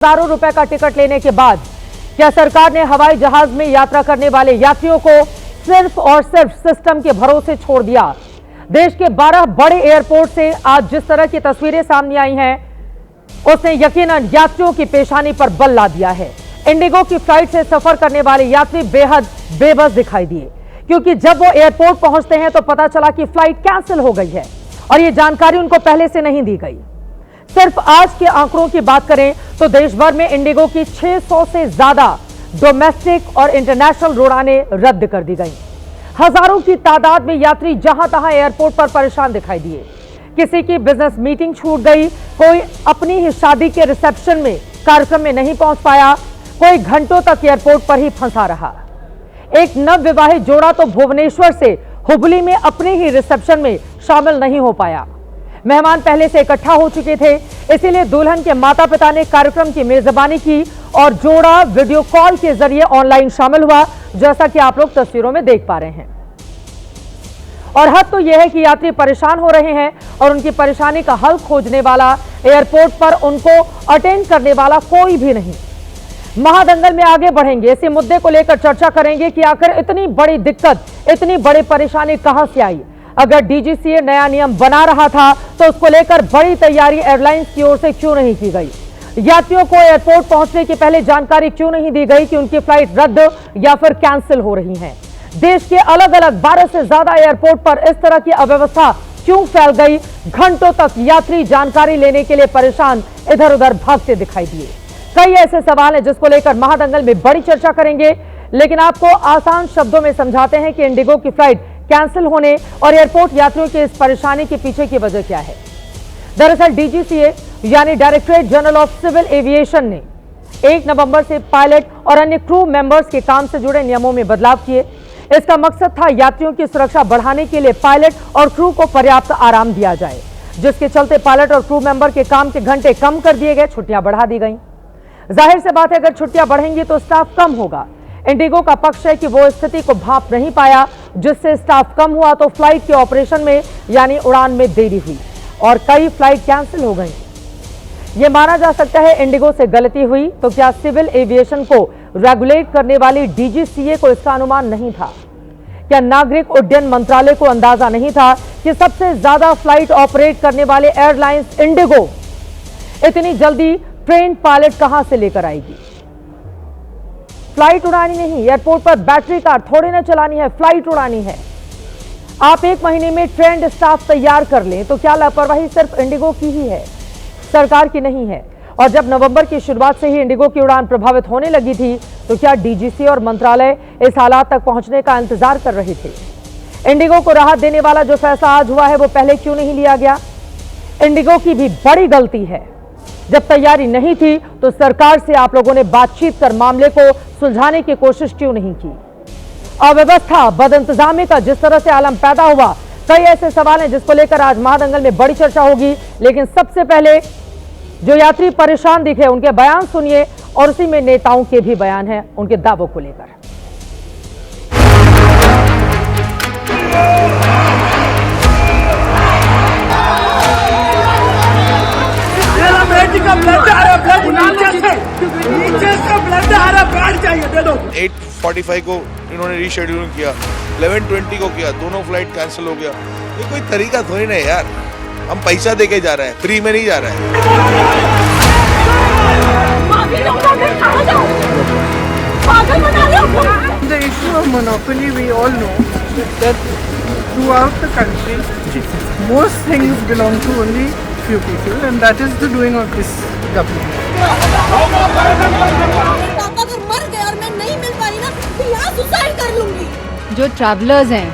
हजारों रुपए का टिकट लेने के बाद क्या सरकार ने हवाई जहाज में यात्रा करने वाले यात्रियों को सिर्फ और सिर्फ सिस्टम के भरोसे छोड़ दिया। देश के 12 बड़े एयरपोर्ट से आज जिस तरह की तस्वीरें सामने आई हैं, उसने यकीनन यात्रियों की पेशानी पर बल ला दिया है। इंडिगो की फ्लाइट से सफर करने वाले यात्री बेहद बेबस दिखाई दिए, क्योंकि जब वो एयरपोर्ट पहुंचते हैं तो पता चला कि फ्लाइट कैंसिल हो गई है और ये जानकारी उनको पहले से नहीं दी गई। सिर्फ आज के आंकड़ों की बात करें तो देश भर में इंडिगो की 600 से ज्यादा डोमेस्टिक और इंटरनेशनल उड़ानें रद्द कर दी गई। हजारों की तादाद में यात्री जहां तहां एयरपोर्ट पर परेशान दिखाई दिए। किसी की बिजनेस मीटिंग छूट गई, कोई अपनी ही शादी के रिसेप्शन में कार्यक्रम में नहीं पहुंच पाया, कोई घंटों तक एयरपोर्ट पर ही फंसा रहा। एक नवविवाहित जोड़ा तो भुवनेश्वर से हुबली में अपने ही रिसेप्शन में शामिल नहीं हो पाया। मेहमान पहले से इकट्ठा हो चुके थे, इसीलिए दुल्हन के माता पिता ने कार्यक्रम की मेजबानी की और जोड़ा वीडियो कॉल के जरिए ऑनलाइन शामिल हुआ, जैसा कि आप लोग तस्वीरों में देख पा रहे हैं। और हद तो यह है कि यात्री परेशान हो रहे हैं और उनकी परेशानी का हल खोजने वाला, एयरपोर्ट पर उनको अटेंड करने वाला कोई भी नहीं। महादंगल में आगे बढ़ेंगे, इसी मुद्दे को लेकर चर्चा करेंगे कि आखिर इतनी बड़ी दिक्कत, इतनी बड़ी परेशानी कहां से आई। अगर डीजीसीए नया नियम बना रहा था तो उसको लेकर बड़ी तैयारी एयरलाइंस की ओर से क्यों नहीं की गई? यात्रियों को एयरपोर्ट पहुंचने की पहले जानकारी क्यों नहीं दी गई कि उनकी फ्लाइट रद्द या फिर कैंसिल हो रही है? देश के अलग अलग 12 से ज्यादा एयरपोर्ट पर इस तरह की अव्यवस्था क्यों फैल गई? घंटों तक यात्री जानकारी लेने के लिए परेशान इधर उधर भागते दिखाई दिए। कई ऐसे सवाल हैं जिसको लेकर महादंगल में बड़ी चर्चा करेंगे, लेकिन आपको आसान शब्दों में समझाते हैं कि इंडिगो की फ्लाइट कैंसिल होने और एयरपोर्ट यात्रियों की इस परेशानी के पीछे की वजह क्या है। दरअसल डीजीसीए यानी directorate general of civil aviation ने 1 नवंबर से पायलट और अन्य क्रू मेंबर्स के काम से जुड़े नियमों में बदलाव किए। इसका मकसद था यात्रियों की सुरक्षा बढ़ाने के लिए पायलट और क्रू को पर्याप्त आराम दिया जाए, जिसके चलते पायलट और क्रू मेंबर के काम के घंटे कम कर दिए गए, छुट्टियां बढ़ा दी गई। जाहिर सी बात है, अगर छुट्टियां बढ़ेंगी तो स्टाफ कम होगा। इंडिगो का पक्ष है कि वो स्थिति को भांप नहीं पाया, जिससे स्टाफ कम हुआ तो फ्लाइट के ऑपरेशन में यानी उड़ान में देरी हुई और कई फ्लाइट कैंसिल हो गई। ये माना जा सकता है इंडिगो से गलती हुई, तो क्या सिविल एविएशन को रेगुलेट करने वाली डीजीसीए को इसका अनुमान नहीं था? क्या नागरिक उड्डयन मंत्रालय को अंदाजा नहीं था कि सबसे ज्यादा फ्लाइट ऑपरेट करने वाले एयरलाइंस इंडिगो इतनी जल्दी ट्रेन पायलट कहां से लेकर आएगी? फ्लाइट उड़ानी नहीं, एयरपोर्ट पर बैटरी कार थोड़ी ना चलानी है, फ्लाइट उड़ानी है। आप 1 महीने में ट्रेंड स्टाफ तैयार कर लें तो क्या लापरवाही सिर्फ इंडिगो की ही है, सरकार की नहीं है? और जब नवंबर की शुरुआत से ही इंडिगो की उड़ान प्रभावित होने लगी थी तो क्या डीजीसी और मंत्रालय इस हालात तक पहुंचने का इंतजार कर रहे थे? इंडिगो को राहत देने वाला जो फैसला आज हुआ है वो पहले क्यों नहीं लिया गया? इंडिगो की भी बड़ी गलती है। जब तैयारी नहीं थी तो सरकार से आप लोगों ने बातचीत कर मामले को सुलझाने की कोशिश क्यों नहीं की? अव्यवस्था, बदइंतजामी का जिस तरह से आलम पैदा हुआ, कई ऐसे सवाल हैं जिसको लेकर आज महादंगल में बड़ी चर्चा होगी। लेकिन सबसे पहले जो यात्री परेशान दिखे उनके बयान सुनिए और उसी में नेताओं के भी बयान हैं उनके दावों को लेकर। चाहिए दे दो। 8:45 को इन्होंने रीशेड्यूल किया, 11:20 को किया, दोनों फ्लाइट कैंसिल हो गया। ये कोई तरीका थोड़ी ना यार, हम पैसा देके जा रहे हैं, फ्री में नहीं जा रहे हैं। The issue of monopoly, we all know that throughout the country, most things belong to only few people, and that is the doing of this government. पापा अगर मर गए और मैं नहीं मिल पाई ना तो यहाँ सुसाइड कर लूंगी। जो ट्रैवलर्स हैं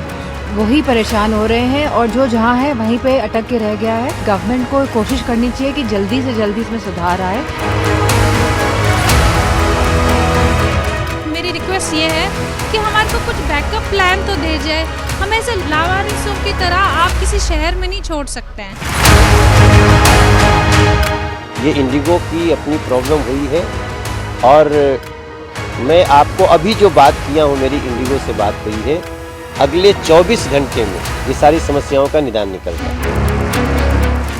वही परेशान हो रहे हैं और जो जहाँ है वहीं पे अटक के रह गया है। गवर्नमेंट को कोशिश करनी चाहिए कि जल्दी से जल्दी इसमें सुधार आए। मेरी रिक्वेस्ट ये है कि हमारे को कुछ बैकअप प्लान तो दे जाए। हम ऐसे लावारिसों की तरह आप किसी शहर में नहीं छोड़ सकते हैं। ये इंडिगो की अपनी प्रॉब्लम हुई है और मैं आपको अभी जो बात किया हूँ, मेरी इंडिगो से बात हुई है, अगले 24 घंटे में ये सारी समस्याओं का निदान निकल जाए।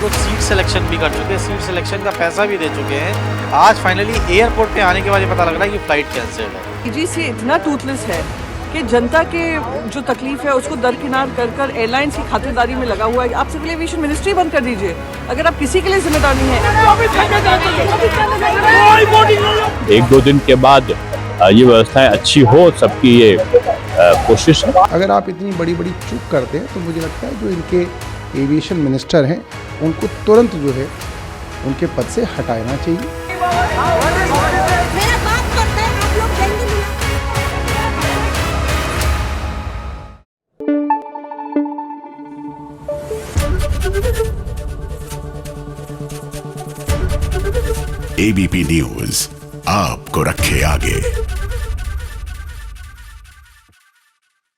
लोग सीट सिलेक्शन भी कर चुके हैं, सीट सिलेक्शन का पैसा भी दे चुके हैं। आज फाइनली एयरपोर्ट पे आने के बाद ये पता लग रहा है कि फ्लाइट कैंसिल है। DGCA इतना टूथलेस है कि जनता के जो तकलीफ है उसको दरकिनार कर कर एयरलाइंस की खातिरदारी में लगा हुआ है। आप सिविल एविएशन मिनिस्ट्री बंद कर दीजिए अगर आप किसी के लिए जिम्मेदार नहीं है। 1-2 दिन के बाद ये व्यवस्थाएं अच्छी हो, सबकी ये कोशिश है। अगर आप इतनी बड़ी बड़ी चूक करते हैं तो मुझे लगता है जो इनके एविएशन मिनिस्टर हैं उनको तुरंत जो है उनके पद से हटाना चाहिए। मेरा बात करते हैं आप लोग देंगे ABP न्यूज आपको रखे आगे।